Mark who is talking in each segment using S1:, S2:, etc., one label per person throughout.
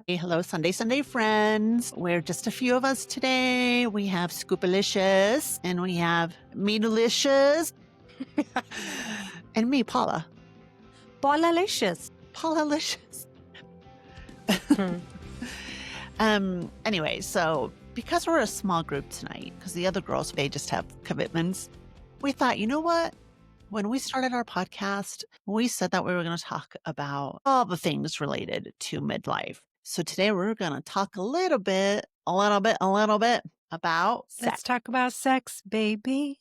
S1: Hey, hello, Sunday Sunday friends. We're just a few of us today. We have Scoopalicious and we have Meenulicious and me, Paula.
S2: Paulalicious.
S1: Paulalicious. Anyway, so because we're a small group tonight, because the other girls, they just have commitments, we thought, you know what? When we started our podcast, we said that we were going to talk about all the things related to midlife. So today we're going to talk a little bit about sex.
S2: Let's talk about sex, baby.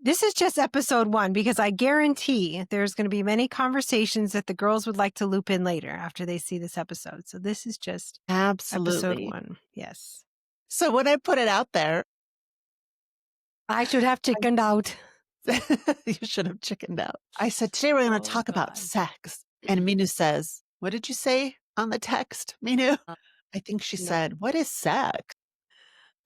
S2: This is just episode 1 because I guarantee there's going to be many conversations that the girls would like to loop in later after they see this episode. So this is just
S1: Absolutely.
S2: episode 1. Yes.
S1: So when I put it out there,
S2: I should have chickened out.
S1: you should have chickened out. I said, today we're going to talk about sex. And Meenu says, what did you say on the text, Meenu? I think she said, what is sex?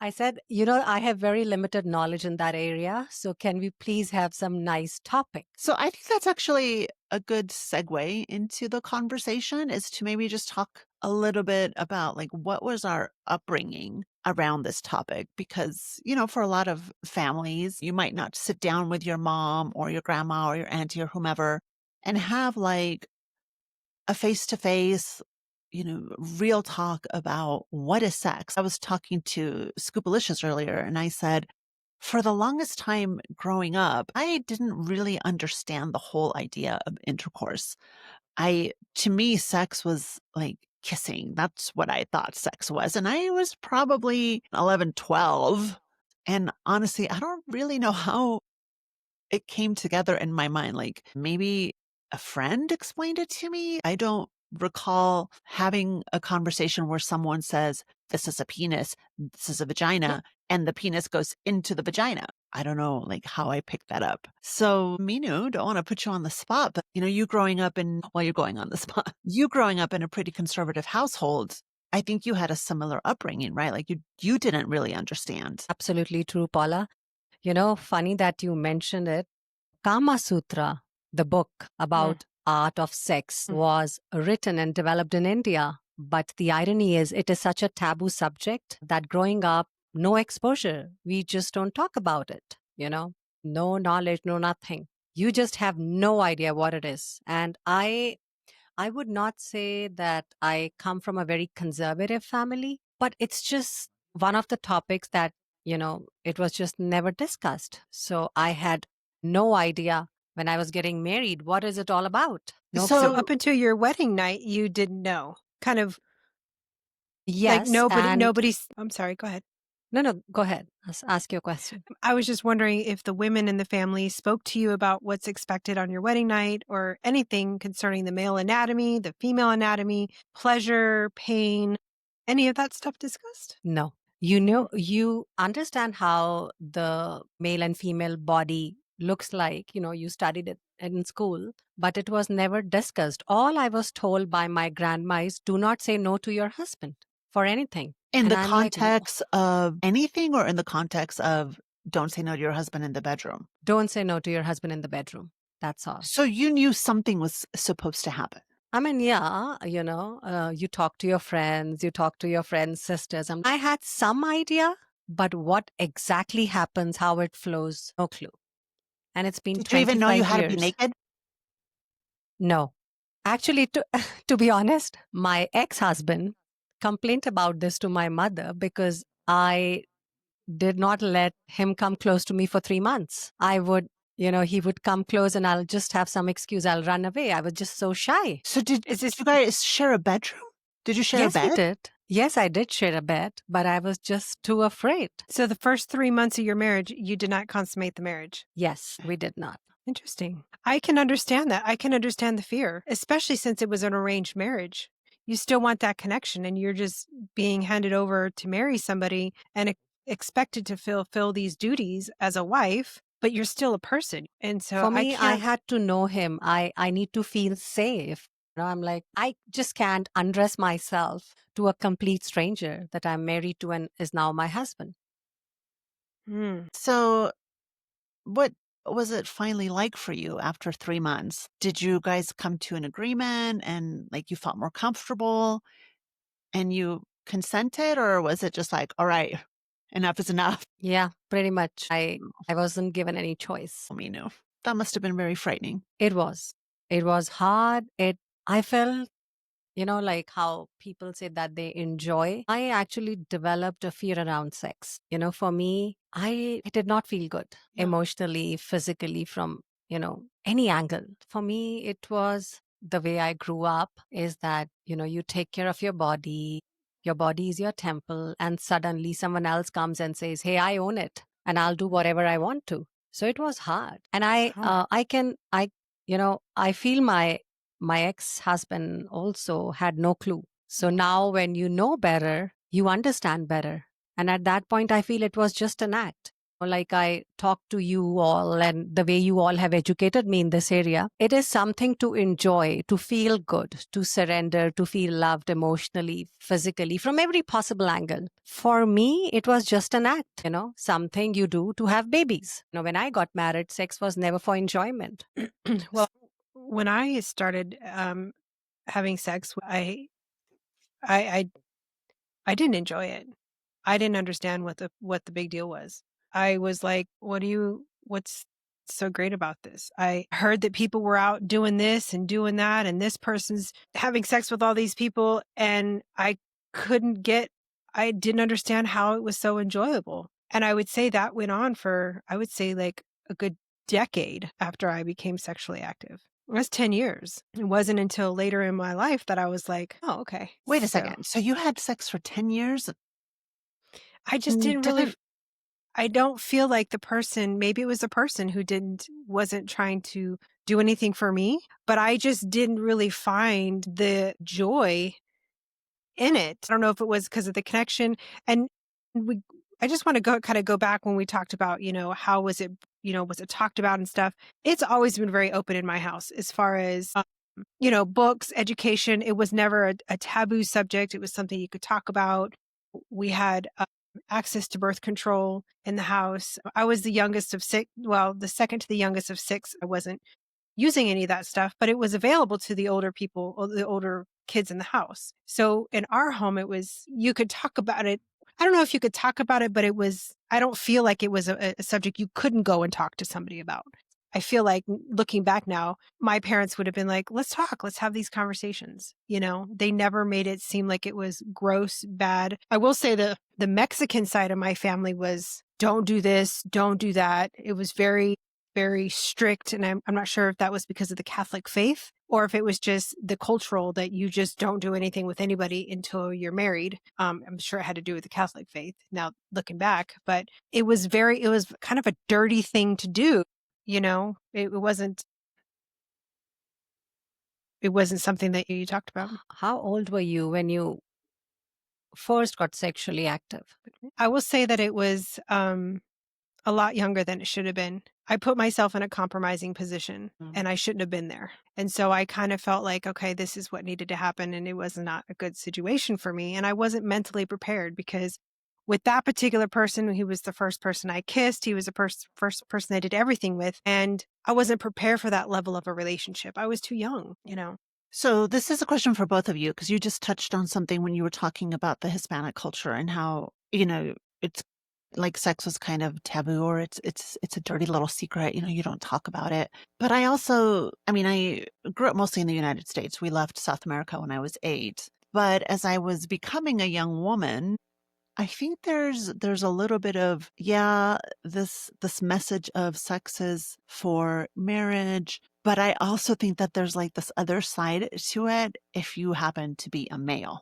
S2: I said, I have very limited knowledge in that area. So can we please have some nice topic?
S1: So I think that's actually a good segue into the conversation, is to maybe just talk a little bit about like what was our upbringing around this topic. Because, for a lot of families, you might not sit down with your mom or your grandma or your auntie or whomever and have like a face-to-face, real talk about what is sex. I was talking to Scoopalicious earlier and I said, for the longest time growing up, I didn't really understand the whole idea of intercourse. To me, sex was like kissing. That's what I thought sex was. And I was probably 11, 12. And honestly, I don't really know how it came together in my mind. Like maybe a friend explained it to me. I don't recall having a conversation where someone says, this is a penis, this is a vagina, and the penis goes into the vagina. I don't know like how I picked that up. So Meenu, don't want to put you on the spot, but you're growing up in a pretty conservative household. I think you had a similar upbringing, right? Like you didn't really understand.
S2: Absolutely true, Paula. Funny that you mentioned it. Kama Sutra, the book about art of sex, was written and developed in India. But the irony is it is such a taboo subject that growing up, no exposure. We just don't talk about it, no knowledge, no nothing. You just have no idea what it is. And I would not say that I come from a very conservative family, but it's just one of the topics that, it was just never discussed. So I had no idea when I was getting married, what is it all about?
S3: So up until your wedding night, you didn't know. Kind of.
S2: Yes.
S3: Like nobody's. I'm sorry. Go ahead.
S2: No, go ahead. Ask your question.
S3: I was just wondering if the women in the family spoke to you about what's expected on your wedding night or anything concerning the male anatomy, the female anatomy, pleasure, pain, any of that stuff discussed?
S2: No. You understand how the male and female body looks like, you studied it in school, but it was never discussed. All I was told by my grandma is do not say no to your husband for anything.
S1: In the context of anything, or in the context of don't say no to your husband in the bedroom?
S2: Don't say no to your husband in the bedroom. That's all.
S1: So you knew something was supposed to happen.
S2: I mean, yeah, you talk to your friends, sisters. I had some idea, but what exactly happens, how it flows, no clue. And it's been 25 years.
S1: Did you even know you had to be naked?
S2: No. Actually, to be honest, my ex-husband complained about this to my mother because I did not let him come close to me for 3 months. I would, he would come close and I'll just have some excuse. I'll run away. I was just so shy.
S1: So did you guys share a bedroom? Did you share a bed?
S2: Yes, we did. Yes, I did share a bed, but I was just too afraid.
S3: So the first 3 months of your marriage, you did not consummate the marriage?
S2: Yes, we did not.
S3: Interesting. I can understand that. I can understand the fear, especially since it was an arranged marriage. You still want that connection and you're just being handed over to marry somebody and expected to fulfill these duties as a wife, but you're still a person. And so
S2: for me, I had to know him. I need to feel safe. I'm like, I just can't undress myself to a complete stranger that I'm married to and is now my husband.
S1: So what was it finally like for you after 3 months? Did you guys come to an agreement and, like, you felt more comfortable and you consented, or was it just like, "All right, enough is enough"?
S2: Yeah, pretty much. I wasn't given any choice.
S1: Meenu. That must have been very frightening.
S2: It was. It was hard. I felt, like how people say that they enjoy. I actually developed a fear around sex. For me, I did not feel good
S1: Yeah.
S2: emotionally, physically, from, any angle. For me, it was the way I grew up is that, you take care of your body. Your body is your temple. And suddenly someone else comes and says, hey, I own it and I'll do whatever I want to. So it was hard. And I feel my ex-husband also had no clue. So now when you know better, you understand better. And at that point, I feel it was just an act. Like I talked to you all and the way you all have educated me in this area, it is something to enjoy, to feel good, to surrender, to feel loved emotionally, physically, from every possible angle. For me, it was just an act, something you do to have babies. When I got married, sex was never for enjoyment.
S3: Well, when I started having sex, I I didn't enjoy it. I didn't understand what the big deal was. I was like, what's so great about this? I heard that people were out doing this and doing that, and this person's having sex with all these people, and I didn't understand how it was so enjoyable. And I would say that went on for, I would say, like a good decade after I became sexually active. It was 10 years. It wasn't until later in my life that I was like, oh, okay.
S1: Wait a
S3: So
S1: second. So you had sex for 10 years
S3: I just
S1: and you
S3: didn't really,
S1: didn't
S3: I don't feel like the person, maybe it was the person who wasn't trying to do anything for me, but I just didn't really find the joy in it. I don't know if it was because of the connection. And we, I just want to kind of go back when we talked about, how was it, was it talked about and stuff? It's always been very open in my house as far as, books, education. It was never a taboo subject. It was something you could talk about. We had access to birth control in the house. I was the youngest of six. Well, the second to the youngest of six. I wasn't using any of that stuff, but it was available to the older people, or the older kids in the house. So in our home, you could talk about it. I don't know if you could talk about it, but I don't feel like it was a subject you couldn't go and talk to somebody about. I feel like looking back now, my parents would have been like, let's talk, let's have these conversations. They never made it seem like it was gross, bad. I will say the Mexican side of my family was, don't do this, don't do that. It was very, very strict. And I'm not sure if that was because of the Catholic faith or if it was just the cultural that you just don't do anything with anybody until you're married. I'm sure it had to do with the Catholic faith now looking back, but it was kind of a dirty thing to do. It wasn't something that you talked about.
S2: How old were you when you first got sexually active?
S3: I will say that it was a lot younger than it should have been. I put myself in a compromising position and I shouldn't have been there. And so I kind of felt like, okay, this is what needed to happen. And it was not a good situation for me. And I wasn't mentally prepared because with that particular person, he was the first person I kissed. He was the first person I did everything with. And I wasn't prepared for that level of a relationship. I was too young.
S1: So this is a question for both of you because you just touched on something when you were talking about the Hispanic culture and how, it's like sex was kind of taboo or it's a dirty little secret, you don't talk about it. But I grew up mostly in the United States. We left South America when I was 8. But as I was becoming a young woman, I think there's a little bit of, this message of sex is for marriage, but I also think that there's like this other side to it if you happen to be a male.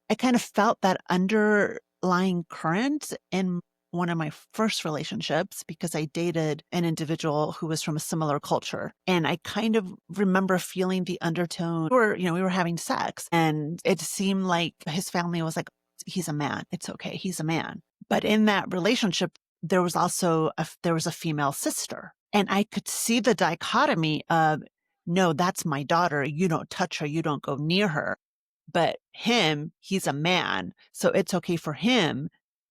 S1: I kind of felt that underlying current in one of my first relationships because I dated an individual who was from a similar culture. And I kind of remember feeling the undertone we were having sex and it seemed like his family was like, he's a man. It's okay. He's a man. But in that relationship, there was also a female sister. And I could see the dichotomy of, no, that's my daughter. You don't touch her. You don't go near her. But he's a man. So it's okay for him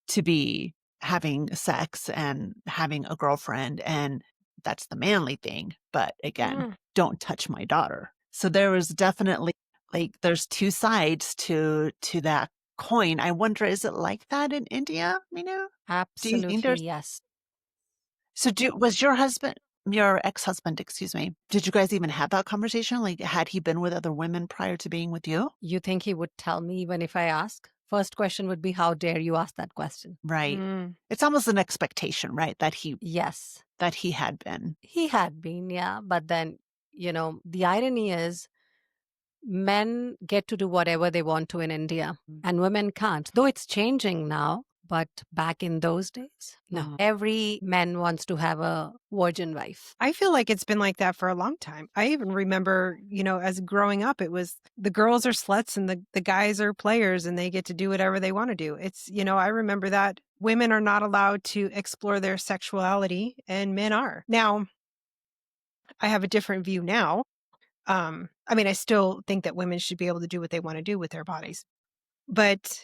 S1: to be having sex and having a girlfriend and that's the manly thing. But again,
S3: Mm.
S1: don't touch my daughter. So there was definitely like there's two sides to that coin. I wonder, is it like that in India, Meenu? Do you think
S2: Absolutely,
S1: there's
S2: yes.
S1: so was your husband, your ex-husband, excuse me, did you guys even have that conversation? Like, had he been with other women prior to being with you?
S2: You think he would tell me even if I ask? First question would be, how dare you ask that question?
S1: Right.
S3: Mm.
S1: It's almost an expectation, right?
S2: Yes,
S1: That he had been.
S2: he had been, yeah. But then, the irony is men get to do whatever they want to in India and women can't. Though it's changing now, but back in those days, no. Every man wants to have a virgin wife.
S3: I feel like it's been like that for a long time. I even remember, as growing up, it was the girls are sluts and the guys are players and they get to do whatever they want to do. It's, I remember that women are not allowed to explore their sexuality and men are. Now, I have a different view now. I still think that women should be able to do what they want to do with their bodies. But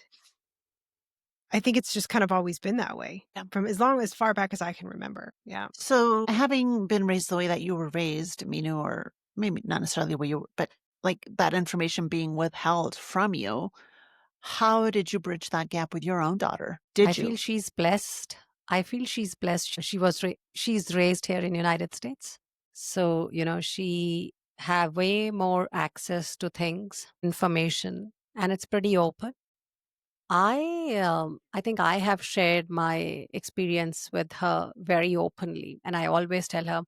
S3: I think it's just kind of always been that way from as far back as I can remember. Yeah.
S1: So having been raised the way that you were raised, Meenu, or maybe not necessarily the way you were, but like that information being withheld from you, how did you bridge that gap with your own daughter?
S2: I
S1: Did
S2: feel
S1: you?
S2: she's blessed. I feel she's blessed. She's raised here in United States. So, she have way more access to things, information, and it's pretty open. I think I have shared my experience with her very openly, and I always tell her,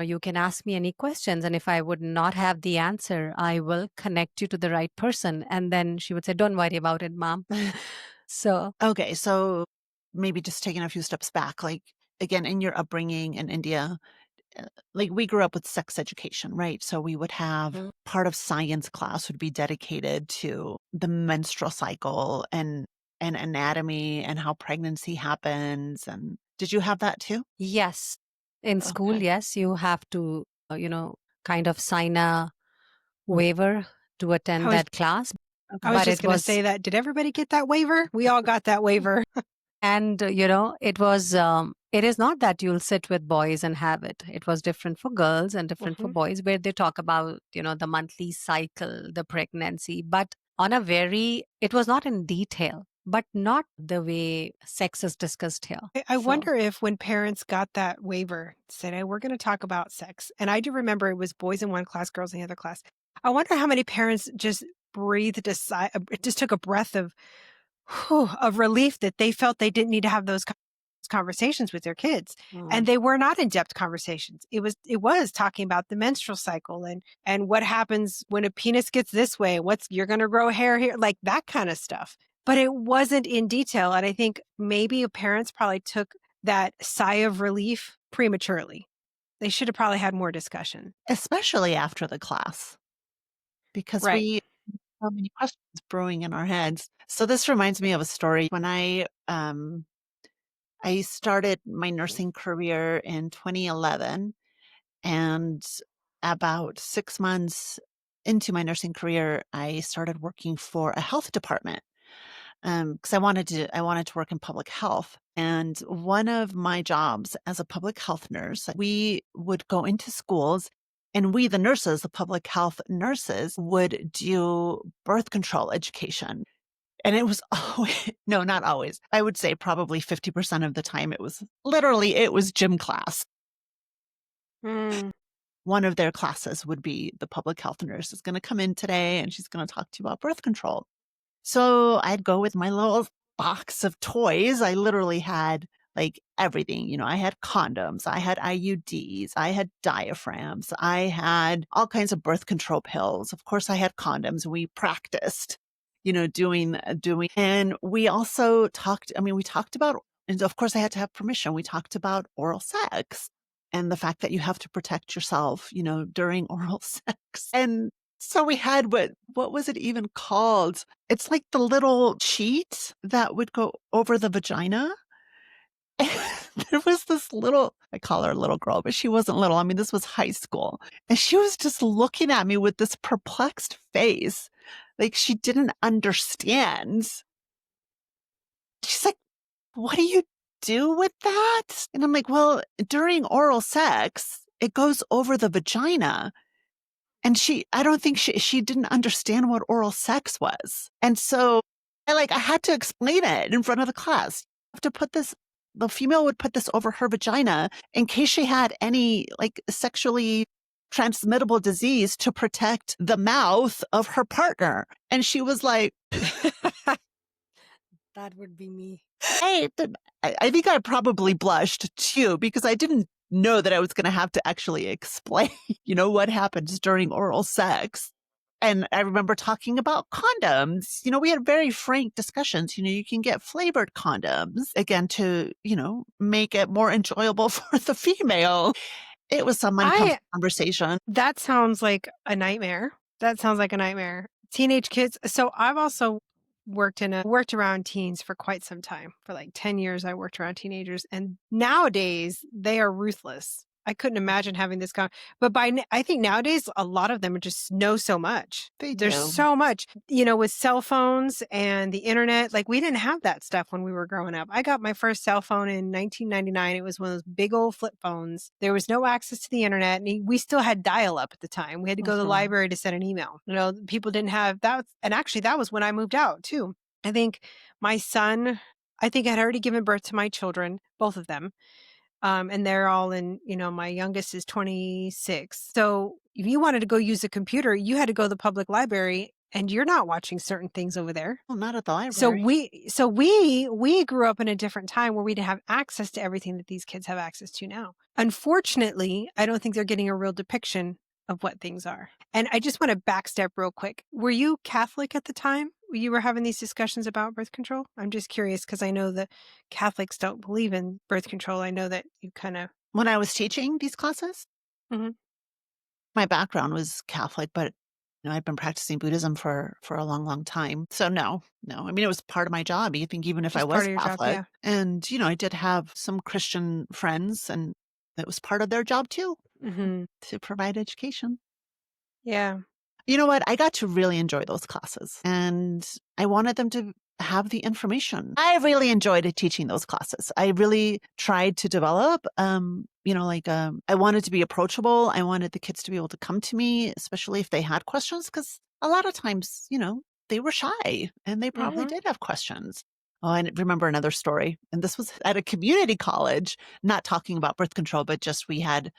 S2: you can ask me any questions, and if I would not have the answer, I will connect you to the right person. And then she would say, "Don't worry about it, mom." So,
S1: Okay, so maybe just taking a few steps back, like again, in your upbringing in India, like we grew up with sex education, right? So we would have part of science class would be dedicated to the menstrual cycle and anatomy and how pregnancy happens. And did you have that too?
S2: yes, in school,
S1: Okay.
S2: yes, you have to, kind of sign a waiver to
S3: I
S2: attend
S3: was
S2: that class.
S3: I was
S1: Okay.
S2: But
S3: just
S2: it
S3: going to
S2: was
S3: say that. Did everybody get that waiver? We all got that waiver.
S2: And, it is not that you'll sit with boys and have it. It was different for girls and different for
S3: Mhm.
S2: boys, where they talk about, the monthly cycle, the pregnancy, but it was not in detail, but not the way sex is discussed here.
S3: I
S2: So,
S3: wonder if when parents got that waiver, said, "Hey, we're going to talk about sex," and I do remember it was boys in one class, girls in the other class. I wonder how many parents just breathed a sigh, just took a breath of of relief that they felt they didn't need to have those conversations with their kids. And they were not in-depth conversations. It was talking about the menstrual cycle and what happens when a penis gets this way, you're going to grow hair here, like that kind of stuff. But it wasn't in detail. And I think maybe parents probably took that sigh of relief prematurely. They should have probably had more discussion.
S1: Especially after the class, because
S3: Right.
S1: we so many questions brewing in our heads. So this reminds me of a story when I started my nursing career in 2011, and about 6 months into my nursing career, I started working for a health department, because I wanted to work in public health. And one of my jobs as a public health nurse, we would go into schools and we, the nurses, the public health nurses, would do birth control education. And it was always, no, not always. I would say probably 50% of the time it was gym class.
S3: Mm.
S1: One of their classes would be the public health nurse is going to come in today and she's going to talk to you about birth control. So I'd go with my little box of toys. I literally had like everything. I had condoms, I had IUDs, I had diaphragms, I had all kinds of birth control pills. Of course, I had condoms. We practiced, doing, and we also talked. I mean, we talked about, and of course, I had to have permission. We talked about oral sex and the fact that you have to protect yourself, during oral sex. And so we had what was it even called? It's like the little sheet that would go over the vagina. And there was this little, I call her a little girl, but she wasn't little. I mean, this was high school. And she was just looking at me with this perplexed face, like she didn't understand. She's like, what are you do with that? And I'm like, well, during oral sex, it goes over the vagina. And I don't think she didn't understand what oral sex was. And so I had to explain it in front of the class. You have to put this, the female would put this over her vagina in case she had any sexually transmittable disease to protect the mouth of her partner. And she was like,
S2: That would be me.
S1: I think I probably blushed too, because I didn't know that I was going to have to actually explain, what happens during oral sex. And I remember talking about condoms. We had very frank discussions. You can get flavored condoms, again, to, make it more enjoyable for the female. It was some uncomfortable conversation.
S3: That sounds like a nightmare. Teenage kids. So I've also worked around teens for quite some time. For like 10 years, I worked around teenagers, and nowadays they are ruthless. I couldn't imagine having this but I think nowadays a lot of them just know so much. There's so much, with cell phones and the internet. Like, we didn't have that stuff when we were growing up. I got my first cell phone in 1999. It was one of those big old flip phones. There was no access to the internet, and we still had dial-up at the time. We had to go to the library to send an email. People didn't have that. And actually, that was when I moved out too. I think my son, I had already given birth to my children, both of them. And they're all in, my youngest is 26. So if you wanted to go use a computer, you had to go to the public library, and you're not watching certain things over there.
S1: Well, not at the library.
S3: So we grew up in a different time where we didn't have access to everything that these kids have access to now. Unfortunately, I don't think they're getting a real depiction of what things are. And I just want to backstep real quick. Were you Catholic at the time you were having these discussions about birth control? I'm just curious, because I know that Catholics don't believe in birth control. I know that you kind of...
S1: When I was teaching these classes, my background was Catholic, but I'd been practicing Buddhism for a long, long time. So no. I mean, it was part of my job. You think even if I was Catholic, job, yeah. And, I did have some Christian friends, and it was part of their job too, to provide education.
S3: Yeah.
S1: You know what? I got to really enjoy those classes, and I wanted them to have the information. I really enjoyed teaching those classes. I really tried to develop, I wanted to be approachable. I wanted the kids to be able to come to me, especially if they had questions, because a lot of times, they were shy and they probably did have questions. Oh, I remember another story, and this was at a community college, not talking about birth control, but just we had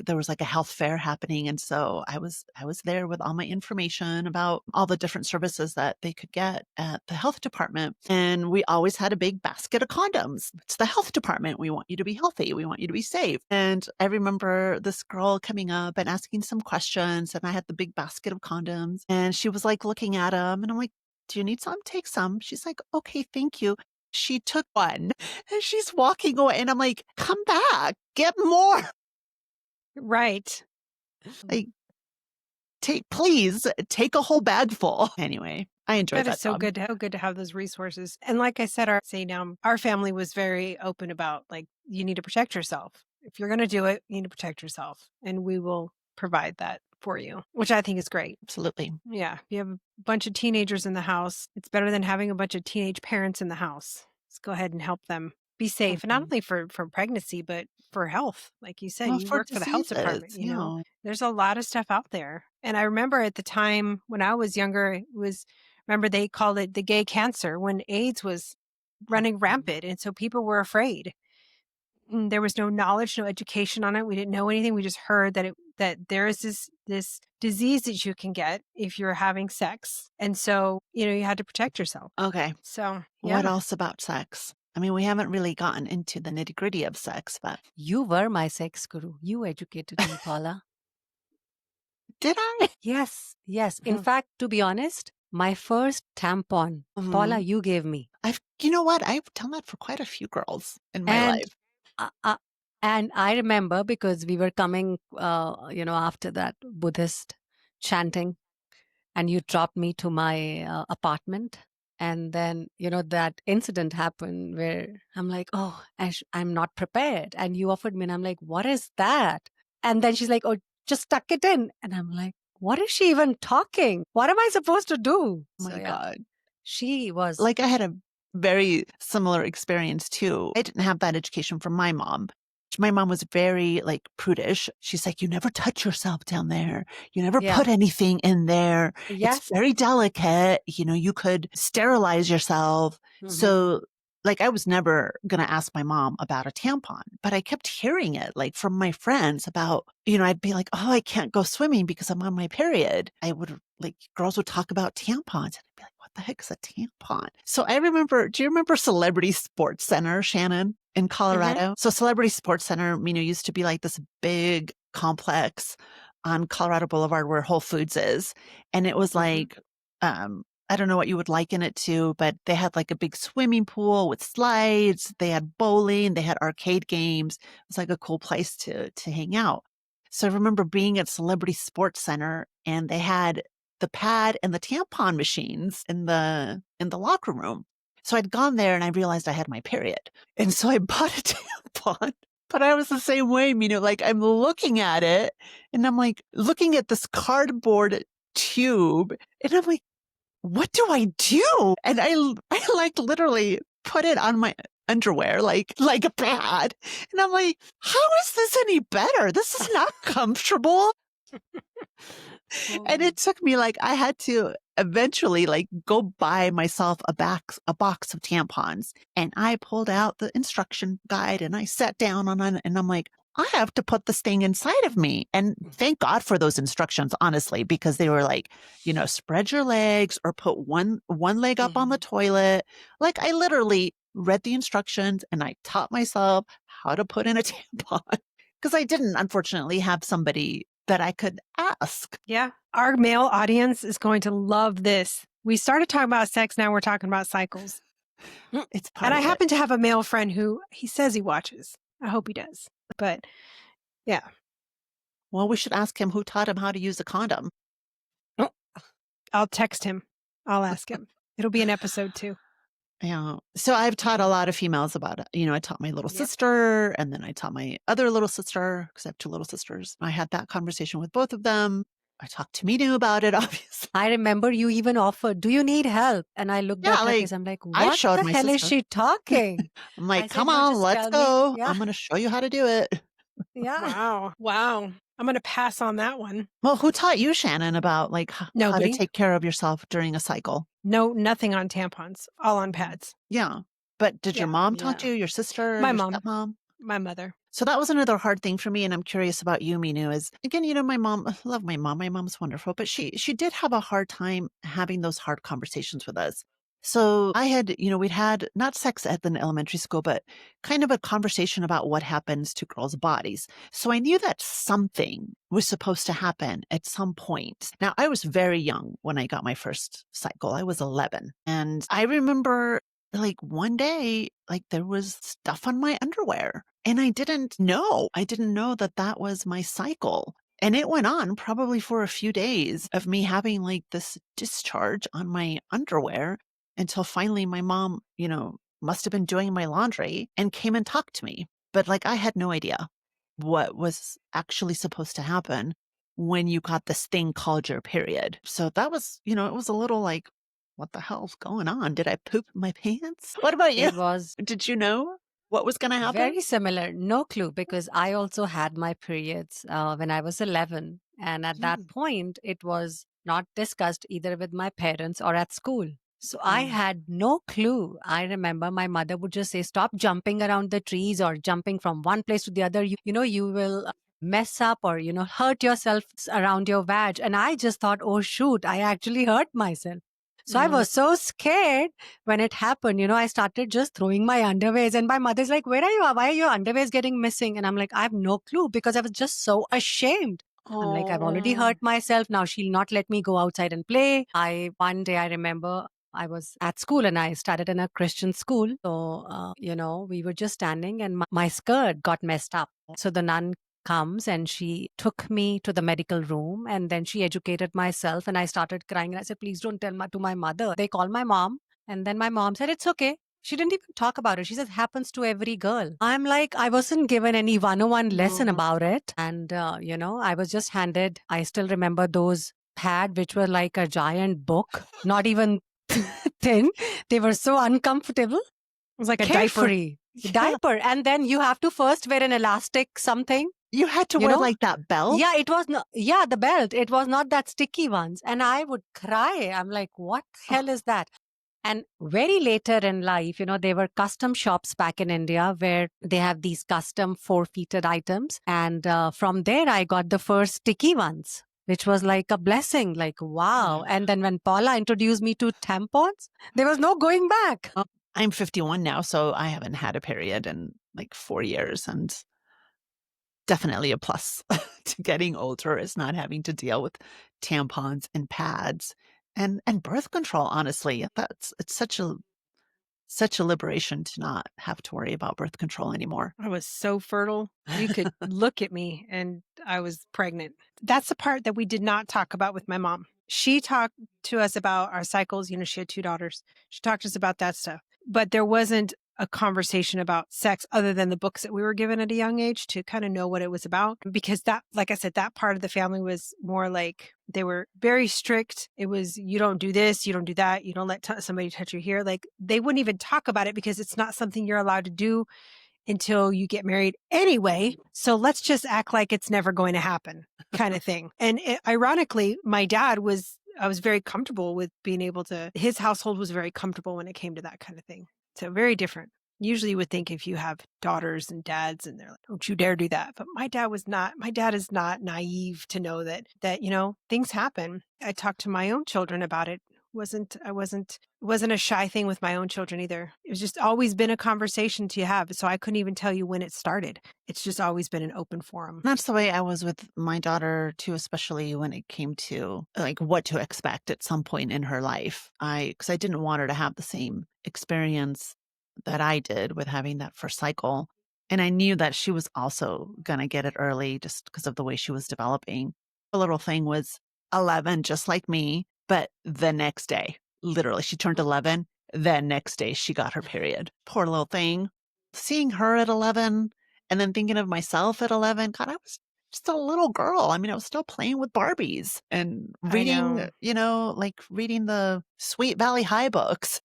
S1: there was a health fair happening. And so I was there with all my information about all the different services that they could get at the health department. And we always had a big basket of condoms. It's the health department. We want you to be healthy. We want you to be safe. And I remember this girl coming up and asking some questions, and I had the big basket of condoms, and she was looking at them, and I'm like, do you need some? Take some. She's like, okay, thank you. She took one and she's walking away, and I'm like, come back, get more.
S3: Right.
S1: Please take a whole bag full. Anyway, I enjoyed that.
S3: That is so good. So good to have those resources. And like I said, our family was very open about you need to protect yourself. If you're going to do it, you need to protect yourself, and we will provide that for you, which I think is great.
S1: Absolutely.
S3: Yeah. If you have a bunch of teenagers in the house, it's better than having a bunch of teenage parents in the house. Let's go ahead and help them be safe, and not only for pregnancy, but for health. Like you said, you work for the health department, there's a lot of stuff out there. And I remember at the time when I was younger, remember they called it the gay cancer when AIDS was running rampant. And so people were afraid. And there was no knowledge, no education on it. We didn't know anything. We just heard that there is this disease that you can get if you're having sex. And so, you had to protect yourself.
S1: Okay.
S3: So yeah.
S1: What else about sex? I mean, we haven't really gotten into the nitty-gritty of sex, but...
S2: You were my sex guru. You educated me, Paula.
S1: Did I?
S2: Yes. In fact, to be honest, my first tampon, Paula, you gave me.
S1: You know what? I've done that for quite a few girls in my life.
S2: And I remember because we were coming, after that Buddhist chanting, and you dropped me to my apartment. And then, that incident happened where I'm like, oh, I'm not prepared. And you offered me, and I'm like, what is that? And then she's like, oh, just tuck it in. And I'm like, what is she even talking? What am I supposed to do?
S1: Oh my God.
S2: She was...
S1: I had a very similar experience too. I didn't have that education from my mom. My mom was very like prudish. She's like, you never touch yourself down there. You never
S2: Yeah.
S1: put anything in there.
S2: Yes.
S1: It's very delicate. You could sterilize yourself. So like I was never going to ask my mom about a tampon, but I kept hearing it like from my friends about, I'd be like, oh, I can't go swimming because I'm on my period. I would like, girls would talk about tampons. And I'd be like, what the heck is a tampon? So do you remember Celebrity Sports Center, Shannon, in Colorado? So Celebrity Sports Center, used to be like this big complex on Colorado Boulevard where Whole Foods is. And it was like, I don't know what you would liken it to, but they had like a big swimming pool with slides. They had bowling. They had arcade games. It was like a cool place to hang out. So I remember being at Celebrity Sports Center and they had the pad and the tampon machines in the locker room. So I'd gone there and I realized I had my period. And so I bought a tampon. But I was the same way, like I'm looking at it and I'm like looking at this cardboard tube and I'm like, what do I do? And I like literally put it on my underwear, like a pad. And I'm like, how is this any better? This is not comfortable. And it took me like, I had to eventually like go buy myself a box of tampons. And I pulled out the instruction guide and I sat down on it and I'm like, I have to put this thing inside of me. And thank God for those instructions, honestly, because they were like, spread your legs or put one leg up on the toilet. Like I literally read the instructions and I taught myself how to put in a tampon because I didn't, unfortunately, have somebody that I could ask.
S3: Yeah. Our male audience is going to love this. We started talking about sex. Now we're talking about cycles.
S1: It's part
S3: And I
S1: of it.
S3: happen to have a male friend who he says he watches. I hope he does. But yeah.
S1: Well, we should ask him who taught him how to use a condom.
S3: I'll text him. I'll ask him. It'll be an episode 2.
S1: Yeah. So I've taught a lot of females about it. I taught my little sister and then I taught my other little sister because I have 2 little sisters. I had that conversation with both of them. I talked to Meenu about it, obviously.
S2: I remember you even offered, do you need help? And I looked at her face. I'm like, what the hell is she talking?
S1: I'm like,
S2: I said,
S1: come
S2: "You
S1: on,
S2: just
S1: let's
S2: tell
S1: go.
S2: me." Yeah.
S1: I'm going to show you how to do it.
S2: Yeah.
S3: Wow. I'm going to pass on that one.
S1: Well, who taught you, Shannon, about like how
S3: Nobody.
S1: to take care of yourself during a cycle?
S3: No, nothing on tampons, all on pads.
S1: Yeah. But did your mom talk to you, your sister,
S3: My
S1: your
S3: mom.
S1: stepmom?
S3: My mother.
S1: So that was another hard thing for me. And I'm curious about you, Meenu, is again, my mom, I love my mom. My mom's wonderful, but she did have a hard time having those hard conversations with us. So I had, we'd had not sex at the elementary school, but kind of a conversation about what happens to girls' bodies. So I knew that something was supposed to happen at some point. Now, I was very young when I got my first cycle. I was 11. And I remember like one day, like there was stuff on my underwear and I didn't know that was my cycle. And it went on probably for a few days of me having like this discharge on my underwear until finally my mom, must have been doing my laundry and came and talked to me. But like I had no idea what was actually supposed to happen when you got this thing called your period. So that was, it was a little like, what the hell's going on? Did I poop my pants? What about you?
S2: It was
S1: Did you know what was going to happen?
S2: very similar. No clue, because I also had my periods when I was 11. And at that point, it was not discussed either with my parents or at school. So I had no clue. I remember my mother would just say, stop jumping around the trees or jumping from one place to the other. You will mess up or, hurt yourself around your vag. And I just thought, oh, shoot, I actually hurt myself. So I was so scared when it happened. I started just throwing my underwears and my mother's like, where are you? Why are your underwears getting missing? And I'm like, I have no clue because I was just so ashamed. I'm like, I've already hurt myself. Now she'll not let me go outside and play. One day I remember I was at school and I started in a Christian school. So, we were just standing and my skirt got messed up. So the nun comes and she took me to the medical room and then she educated myself and I started crying and I said, please don't tell to my mother. They called my mom and then my mom said, it's okay. She didn't even talk about it. She says, happens to every girl. I'm like, I wasn't given any 101 lesson about it. And, I was just handed, I still remember those pad, which were like a giant book, not even thin. They were so uncomfortable.
S3: It was like a diaper.
S2: Carefree. Diaper. And then you have to first wear an elastic something.
S1: You had to
S2: You
S1: wear
S2: know?
S1: like that belt?
S2: Yeah, it was not. Yeah, the belt. It was not that sticky ones. And I would cry. I'm like, what the hell is that? And very later in life, there were custom shops back in India where they have these custom 4-feeted items. And from there, I got the first sticky ones, which was like a blessing. Like, wow. And then when Paula introduced me to tampons, there was no going back.
S1: I'm 51 now, so I haven't had a period in like 4 years. And definitely a plus to getting older is not having to deal with tampons and pads and birth control. Honestly, it's such a liberation to not have to worry about birth control anymore.
S3: I was so fertile. You could look at me and I was pregnant. That's the part that we did not talk about with my mom. She talked to us about our cycles. She had 2 daughters. She talked to us about that stuff. But there wasn't a conversation about sex other than the books that we were given at a young age to kind of know what it was about. Because that, like I said, that part of the family was more like they were very strict. It was, you don't do this, you don't do that, you don't let somebody touch your hair. Like they wouldn't even talk about it because it's not something you're allowed to do until you get married anyway. So let's just act like it's never going to happen kind of thing. And ironically, my dad I was very comfortable with being able to, his household was very comfortable when it came to that kind of thing. So very different. Usually you would think if you have daughters and dads and they're like, don't you dare do that. But my dad is not naive to know that, things happen. I talked to my own children about it. It wasn't a shy thing with my own children either. It was just always been a conversation to have. So I couldn't even tell you when it started. It's just always been an open forum.
S1: That's the way I was with my daughter too, especially when it came to like what to expect at some point in her life. Because I didn't want her to have the same experience that I did with having that first cycle. And I knew that she was also going to get it early just because of the way she was developing. The little thing was 11, just like me. But the next day, literally, she turned 11. The next day, she got her period. Poor little thing. Seeing her at 11 and then thinking of myself at 11, God, I was just a little girl. I mean, I was still playing with Barbies and reading, reading the Sweet Valley High books.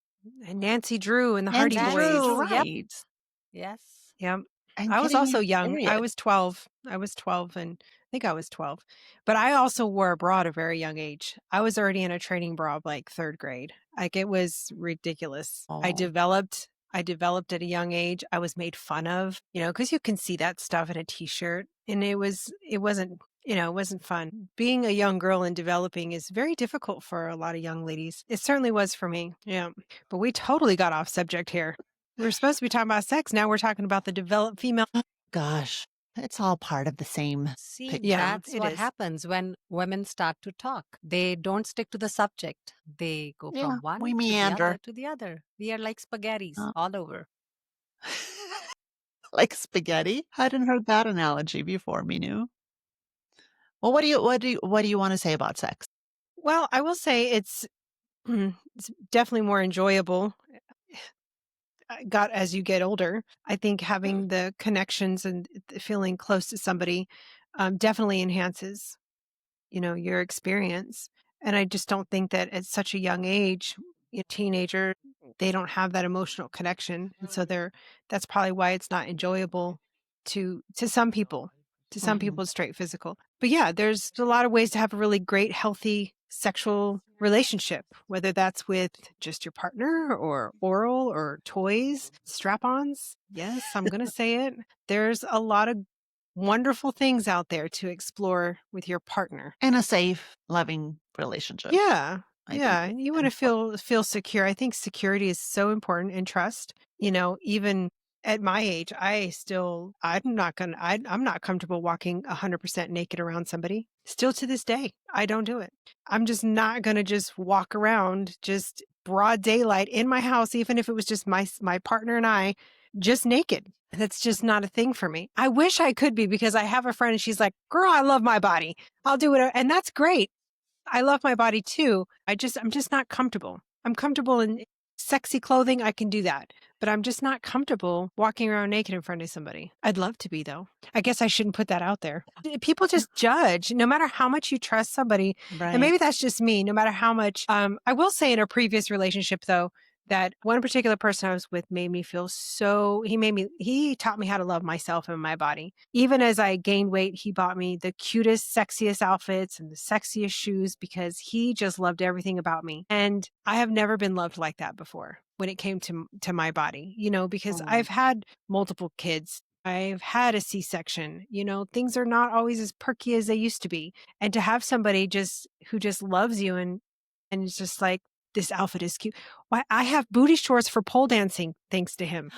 S3: And Nancy Drew and the Hardy
S1: Nancy
S3: Boys.
S1: Drew,
S2: Yep.
S1: right.
S2: Yes.
S3: Yep.
S1: And
S3: I was
S1: getting
S3: also
S1: your
S3: young.
S1: period.
S3: I was 12. And I think I was 12. But I also wore a bra at a very young age. I was already in a training bra like 3rd grade. Like it was ridiculous. I
S1: Oh.
S3: developed at a young age. I was made fun of, because you can see that stuff in a t-shirt. And it wasn't fun. Being a young girl and developing is very difficult for a lot of young ladies. It certainly was for me. Yeah. But we totally got off subject here. We were supposed to be talking about sex. Now we're talking about the developed female.
S1: Gosh, it's all part of the same.
S2: See,
S3: Yeah,
S2: that's
S3: it
S2: what
S3: is.
S2: happens when women start to talk. They don't stick to the subject. They go
S1: Yeah,
S2: from one
S1: we
S2: to the
S1: meander.
S2: other to the other. We are like spaghettis
S1: Oh.
S2: all over.
S1: Like spaghetti. I hadn't heard that analogy before, Meenu. Well, what do you want to say about sex?
S3: Well, I will say it's definitely more enjoyable. As you get older, I think having the connections and feeling close to somebody definitely enhances, your experience. And I just don't think that at such a young age, a teenager, they don't have that emotional connection, and so that's probably why it's not enjoyable to some people. To some people, it's straight physical. But yeah, there's a lot of ways to have a really great, healthy sexual relationship, whether that's with just your partner or oral or toys, strap-ons. Yes, I'm going to say it. There's a lot of wonderful things out there to explore with your partner.
S1: In a safe, loving relationship.
S3: Yeah.
S1: I
S3: Yeah.
S1: think
S3: You want to feel secure. I think security is so important, and trust. Even at my age, I'm not comfortable walking 100% naked around somebody. Still to this day, I don't do it. I'm just not going to just walk around just broad daylight in my house, even if it was just my partner and I, just naked. That's just not a thing for me. I wish I could be, because I have a friend and she's like, girl, I love my body. I'll do it. And that's great. I love my body too. I'm just not comfortable. I'm comfortable in sexy clothing, I can do that. But I'm just not comfortable walking around naked in front of somebody. I'd love to be, though. I guess I shouldn't put that out there. People just judge no matter how much you trust somebody. And
S1: Right.
S3: maybe that's just me, no matter how much. I will say in a previous relationship, though, that one particular person I was with made me feel so, he taught me how to love myself and my body. Even as I gained weight, he bought me the cutest, sexiest outfits and the sexiest shoes because he just loved everything about me. And I have never been loved like that before when it came to my body, because
S1: Oh.
S3: I've had multiple kids. I've had a C-section, things are not always as perky as they used to be. And to have somebody who just loves you and it's just like, this outfit is cute. Why I have booty shorts for pole dancing thanks to him.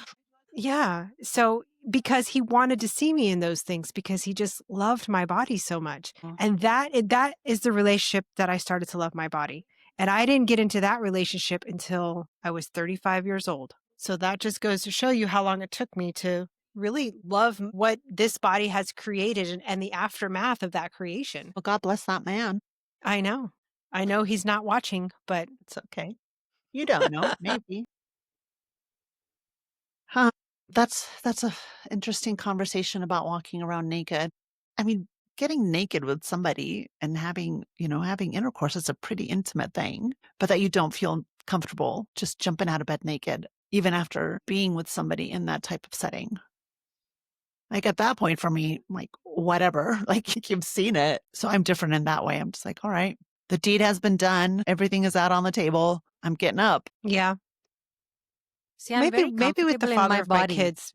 S3: Yeah. So because he wanted to see me in those things because he just loved my body so much. And that is the relationship that I started to love my body. And I didn't get into that relationship until I was 35 years old. So that just goes to show you how long it took me to really love what this body has created and the aftermath of that creation.
S1: Well, God bless that man.
S3: I know. I know he's not watching, but
S1: It's okay. You don't know, maybe. Huh. That's a interesting conversation about walking around naked. I mean, getting naked with somebody and having intercourse is a pretty intimate thing, but that you don't feel comfortable just jumping out of bed naked, even after being with somebody in that type of setting. Like at that point for me, like whatever, like you've seen it. So I'm different in that way. I'm just like, all right, the deed has been done. Everything is out on the table. I'm getting up.
S3: yeah.
S2: See, I'm very
S3: Maybe with the
S2: comfortable in
S3: father
S2: my
S3: of my
S2: body.
S3: kids.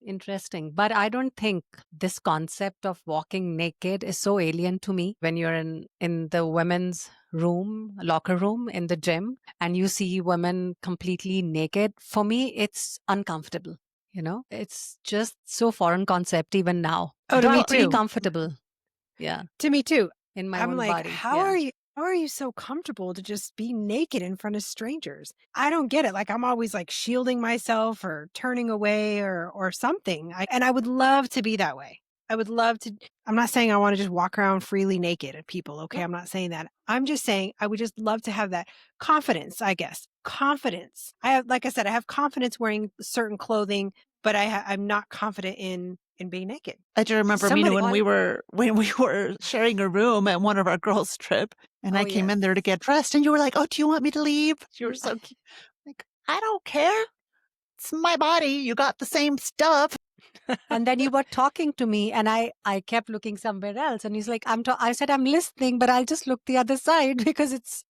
S2: Interesting. But I don't think this concept of walking naked is so alien to me. When you're in the women's room, locker room in the gym, and you see women completely naked, for me, it's uncomfortable. It's just so foreign concept even now.
S3: Oh, to me
S2: Not very
S3: too.
S2: comfortable. Yeah.
S3: To me too.
S2: In my
S3: I'm
S2: own
S3: like,
S2: body.
S3: how
S2: Yeah.
S3: are you so comfortable to just be naked in front of strangers? I don't get it. Like I'm always like shielding myself or turning away or something. And I would love to be that way. I would love to. I'm not saying I want to just walk around freely naked at people. Okay. I'm not saying that. I'm just saying I would just love to have that confidence, I guess. Confidence. Like I said, I have confidence wearing certain clothing, but I'm not confident in being naked.
S1: I do remember, Meenu, when we were sharing a room at one of our girls' trip, and I came in there to get dressed, and you were like, "Oh, do you want me to leave?" You were so cute. Like, I don't care. It's my body. You got the same stuff.
S2: And then you were talking to me, and I kept looking somewhere else. And he's like, I said, I'm listening, but I'll just look the other side because it's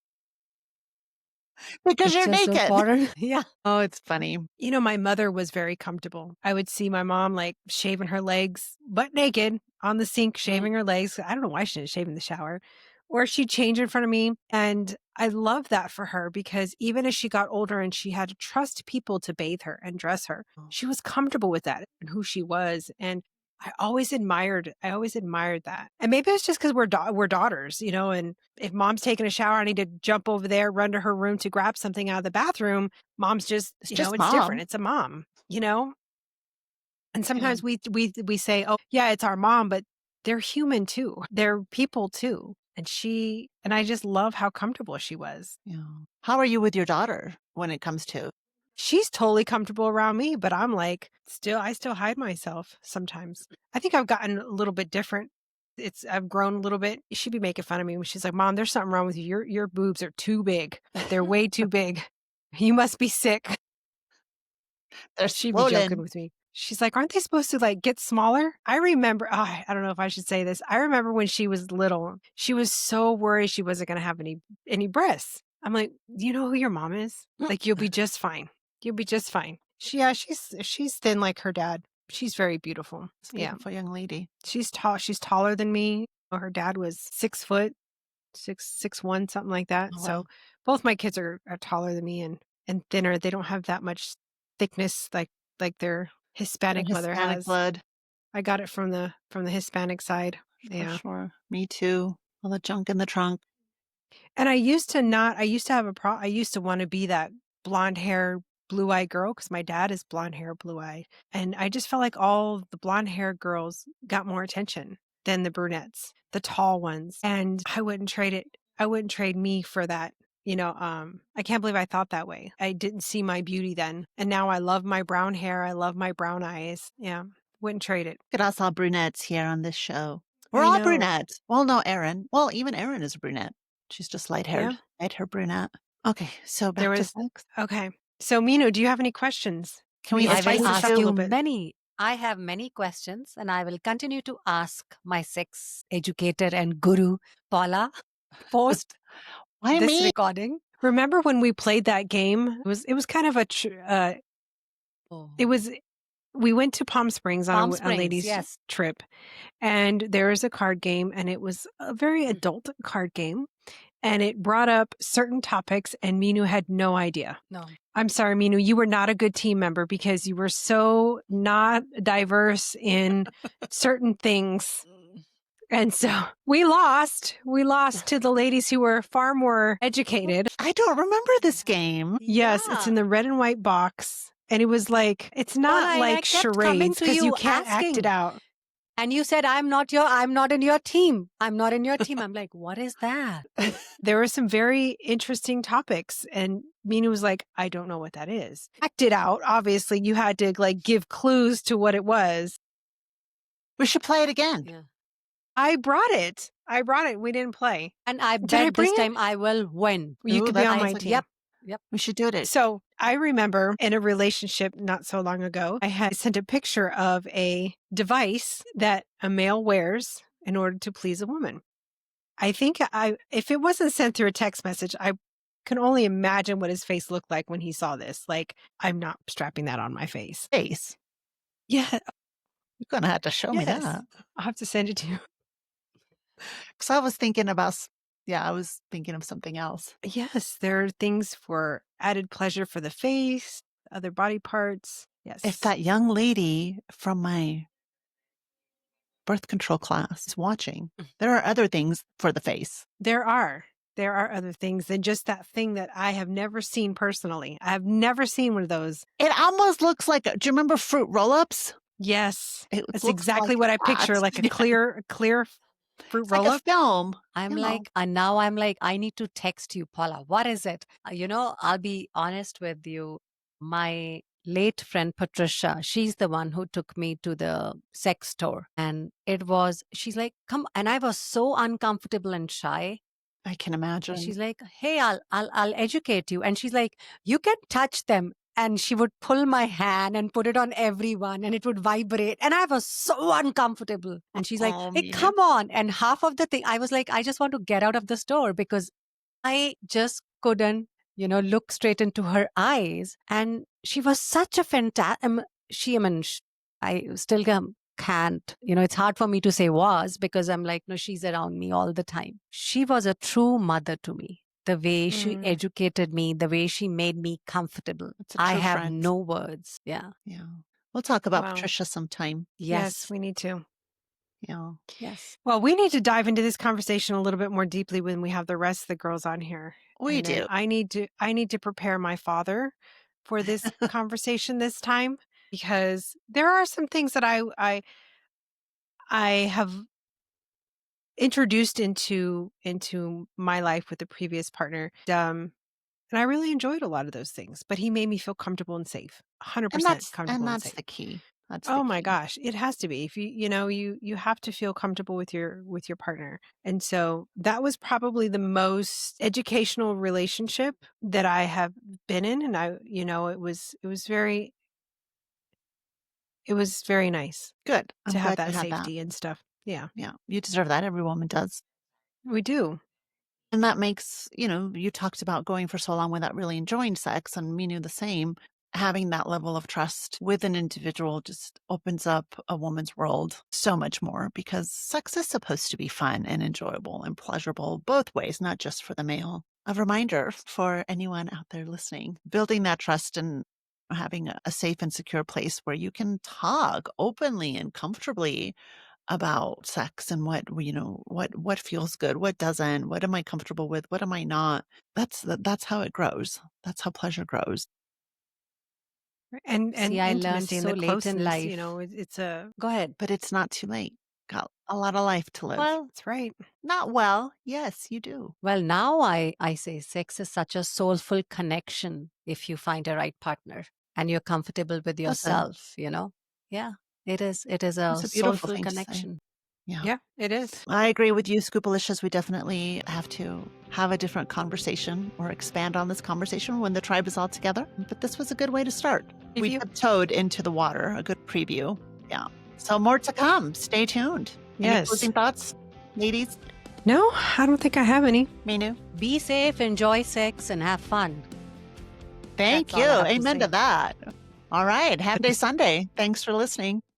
S1: you're
S2: just so
S1: naked.
S2: foreign. Yeah.
S1: Oh, it's funny.
S3: My mother was very comfortable. I would see my mom like shaving her legs, butt naked on the sink, shaving her legs. I don't know why she didn't shave in the shower. Or she'd change in front of me. And I love that for her because even as she got older and she had to trust people to bathe her and dress her, she was comfortable with that and who she was. And I always admired that. And maybe it's just because we're daughters, and if mom's taking a shower, I need to jump over there, run to her room to grab something out of the bathroom. Mom's just,
S1: It's
S3: it's
S1: just mom.
S3: different. It's a mom, And sometimes we say, oh yeah, it's our mom, but they're human too. They're people too. And I just love how comfortable she was.
S1: Yeah. How are you with your daughter when it comes to?
S3: She's totally comfortable around me, but I'm like, I still hide myself sometimes. I think I've gotten a little bit different. I've grown a little bit. She'd be making fun of me when she's like, "Mom, there's something wrong with you. Your boobs are too big. They're way too big. You must be sick." She'd be joking with me. She's like, "Aren't they supposed to like get smaller?" I remember, I don't know if I should say this. I remember when she was little, she was so worried she wasn't going to have any breasts. I'm like, "Do you know who your mom is? Like, you'll be just fine. You'll be just fine." She's thin like her dad. She's very beautiful.
S1: It's a beautiful young lady.
S3: She's tall. She's taller than me. Her dad was 6 foot, 6'1", something like that.
S1: Oh, wow.
S3: So both my kids are taller than me and thinner. They don't have that much thickness like their Hispanic mother has.
S1: Blood.
S3: I got it from the Hispanic side.
S1: For sure. Me too. All the junk in the trunk.
S3: And I used to want to be that blonde hair, blue eyed girl because my dad is blonde hair, blue eyed. And I just felt like all the blonde hair girls got more attention than the brunettes, the tall ones. And I wouldn't trade me for that I can't believe I thought that way. I didn't see my beauty then. And now I love my brown hair. I love my brown eyes. Yeah. Wouldn't trade it.
S1: Look at us all brunettes here on this show. We're
S3: I
S1: all
S3: know.
S1: brunettes. Well, no, Erin. Well, even Erin is a brunette. She's just light-haired.
S3: Yeah.
S1: Light-haired brunette. Okay, so
S3: There
S1: back to
S3: was-
S1: sex.
S3: Okay. So, Meenu, do you have any questions?
S1: Can we
S2: I
S3: spice
S2: will
S3: this
S2: ask
S3: up a
S2: you
S3: little bit?
S2: many. I have many questions, and I will continue to ask my sex educator and guru, Paula, post
S1: Why
S2: this
S1: me?
S2: recording.
S3: Remember when we played that game? It was kind of we went to Palm Springs on
S2: Palm
S3: a
S2: Springs,
S3: ladies'
S2: yes.
S3: trip, and there was a card game, and it was a very adult card game, and it brought up certain topics, and Meenu had no idea.
S2: No.
S3: I'm sorry, Meenu, you were not a good team member because you were so not diverse in certain things. And so we lost. We lost to the ladies who were far more educated.
S1: I don't remember this game.
S3: Yes, it's in the red and white box. And it was like, it's not
S2: Well, I
S3: like
S2: kept coming
S3: charades
S2: to
S3: because you
S2: you
S3: can't act
S2: asking.
S3: it out.
S2: And you said, I'm not in your team. I'm not in your team. I'm like, what is that?
S3: There were some very interesting topics. And Meenu was like, I don't know what that is. Act it out. Obviously, you had to like give clues to what it was.
S1: We should play it again.
S2: Yeah.
S3: I brought it. We didn't play.
S2: And I
S3: I
S2: bet
S3: bring
S2: this
S3: it?
S2: time I will win.
S3: You
S1: Ooh,
S3: could be
S1: that
S3: on my
S1: sounds like-
S3: team.
S2: Yep.
S1: We should do it.
S3: So I remember in a relationship not so long ago, I had sent a picture of a device that a male wears in order to please a woman. I think if it wasn't sent through a text message, I can only imagine what his face looked like when he saw this. Like, I'm not strapping that on my face.
S1: Face.
S3: Yeah.
S1: You're going to have to show me
S3: Yes.
S1: that.
S3: I'll have to send it to you.
S1: Because I was thinking about, I was thinking of something else.
S3: Yes. There are things for added pleasure for the face, other body parts. Yes.
S1: If that young lady from my birth control class is watching, there are other things for the face.
S3: There are other things than just that thing that I have never seen personally. I have never seen one of those.
S1: It almost looks like, do you remember fruit roll-ups?
S3: Yes.
S1: It
S3: That's
S1: looks
S3: exactly
S1: like
S3: what I picture,
S1: that.
S3: like a clear fruit
S1: It's like
S3: roll
S1: a
S3: up.
S1: film.
S2: I'm
S1: You know.
S2: like, and now I'm like, I need to text you, Paula. What is it? I'll be honest with you. My late friend Patricia, she's the one who took me to the sex store. And she's like, come. And I was so uncomfortable and shy.
S1: I can imagine.
S2: She's like, hey, I'll educate you. And she's like, you can touch them. And she would pull my hand and put it on everyone and it would vibrate. And I was so uncomfortable. And she's like,
S1: Oh,
S2: hey,
S1: Meenu.
S2: come on. And half of the thing, I was like, I just want to get out of the store because I just couldn't, look straight into her eyes. And she was such a fantastic, I still can't, it's hard for me to say was because I'm like, no, she's around me all the time. She was a true mother to me. The way she educated me, the way she made me comfortable.
S1: It's a
S2: I
S1: true
S2: have
S1: friend.
S2: no words. Yeah.
S1: Yeah. We'll talk about
S3: Wow.
S1: Patricia sometime.
S3: Yes, we need to.
S1: Yeah.
S2: Yes.
S3: Well, we need to dive into this conversation a little bit more deeply when we have the rest of the girls on here.
S1: We
S3: And then
S1: do.
S3: I need to prepare my father for this conversation this time because there are some things that I have introduced into my life with the previous partner. And I really enjoyed a lot of those things, but he made me feel comfortable and safe. 100% comfortable and
S1: that's
S3: safe.
S1: the key. That's
S3: Oh
S1: the
S3: my
S1: key.
S3: gosh, it has to be. If you have to feel comfortable with your partner. And so that was probably the most educational relationship that I have been in, and it was very nice
S1: Good. I'm
S3: to have
S1: glad
S3: that
S1: you had
S3: safety and stuff. Yeah.
S1: Yeah. You deserve that. Every woman does.
S3: We do.
S1: And that makes, you talked about going for so long without really enjoying sex, and me knew the same. Having that level of trust with an individual just opens up a woman's world so much more because sex is supposed to be fun and enjoyable and pleasurable both ways, not just for the male. A reminder for anyone out there listening, building that trust and having a safe and secure place where you can talk openly and comfortably about sex and what feels good, what doesn't, what am I comfortable with, what am I not. That's how it grows. That's how pleasure grows.
S3: And
S2: See, I learned
S3: intimacy and
S2: so
S3: the
S2: late in
S3: closeness,
S2: life.
S3: it's a
S2: Go ahead.
S1: But it's not too late. got a lot of life to live.
S2: Well,
S3: That's right.
S1: Not well. Yes, you do.
S2: well, now I say sex is such a soulful connection if you find a right partner and you're comfortable with
S1: That's a,
S2: yourself, Yeah, it is. It is a
S1: that's a beautiful
S2: soulful
S1: thing to say.
S2: connection.
S1: Yeah.
S3: Yeah, it is.
S1: I agree with you, Scoopalicious. We definitely have to have a different conversation or expand on this conversation when the tribe is all together. But this was a good way to start. We
S3: Preview.
S1: tiptoed into the water, a good preview. Yeah. So more to come. Stay tuned. Any
S3: Yes.
S1: closing thoughts, ladies?
S3: No, I don't think I have any.
S1: Meenu?
S2: Be safe, enjoy sex, and have fun.
S1: Thank
S2: That's all
S1: you.
S2: I have to
S1: Amen to
S2: say.
S1: that. All right. Happy Sunday. Thanks for listening.